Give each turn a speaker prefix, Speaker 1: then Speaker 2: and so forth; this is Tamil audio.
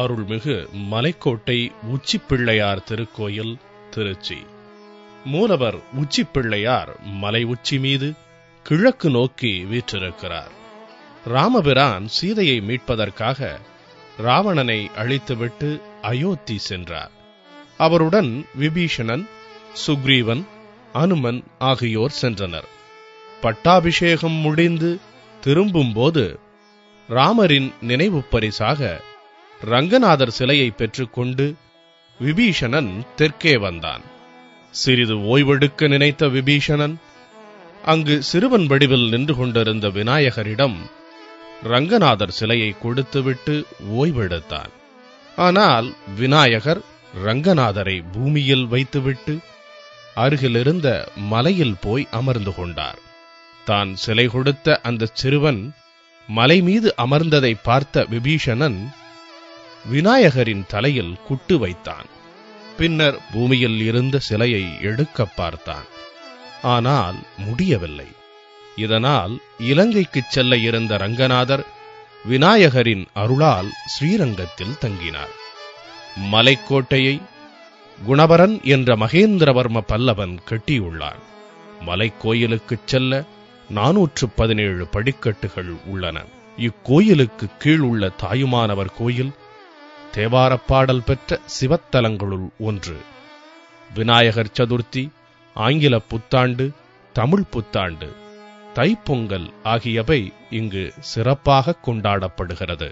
Speaker 1: அருள்மிகு மலைக்கோட்டை உச்சிப்பிள்ளையார் திருக்கோயில், திருச்சி. மூலவர் உச்சிப்பிள்ளையார் மலை உச்சி மீது கிழக்கு நோக்கி வீற்றிருக்கிறார். ராமபிரான் சீதையை மீட்பதற்காக ராவணனை அழித்துவிட்டு அயோத்தி சென்றார். அவருடன் விபீஷணன், சுக்ரீவன், அனுமன் ஆகியோர் சென்றனர். பட்டாபிஷேகம் முடிந்து திரும்பும்போது ராமரின் நினைவு பரிசாக ரங்கநாதர் சிலையை பெற்றுக்கொண்டு விபீஷணன் தெற்கே வந்தான். சிறிது ஓய்வெடுக்க நினைத்த விபீஷணன் அங்கு சிறுவன் வடிவில் நின்று கொண்டிருந்த விநாயகரிடம் ரங்கநாதர் சிலையை கொடுத்துவிட்டு ஓய்வெடுத்தான். ஆனால் விநாயகர் ரங்கநாதரை பூமியில் வைத்துவிட்டு அருகிலிருந்த மலையில் போய் அமர்ந்து கொண்டார். தான் சிலை கொடுத்த அந்த சிறுவன் மலை மீது அமர்ந்ததை பார்த்த விபீஷணன் விநாயகரின் தலையில் குட்டு வைத்தான். பின்னர் பூமியில் இருந்த சிலையை எடுக்க பார்த்தான். ஆனால் முடியவில்லை. இதனால் இலங்கைக்கு செல்ல இருந்த ரங்கநாதர் விநாயகரின் அருளால் ஸ்ரீரங்கத்தில் தங்கினார். மலைக்கோட்டையை குணபரன் என்ற மகேந்திரவர்ம பல்லவன் கட்டியுள்ளான். மலைக்கோயிலுக்குச் செல்ல 417 படிக்கட்டுகள் உள்ளன. இக்கோயிலுக்கு கீழ் உள்ள தாயுமானவர் கோயில் தேவாரப்பாடல் பெற்ற சிவத்தலங்களுள் ஒன்று. விநாயகர் சதுர்த்தி, ஆங்கில புத்தாண்டு, தமிழ் புத்தாண்டு, தைப்பொங்கல் ஆகியவை இங்கு சிறப்பாக கொண்டாடப்படுகிறது.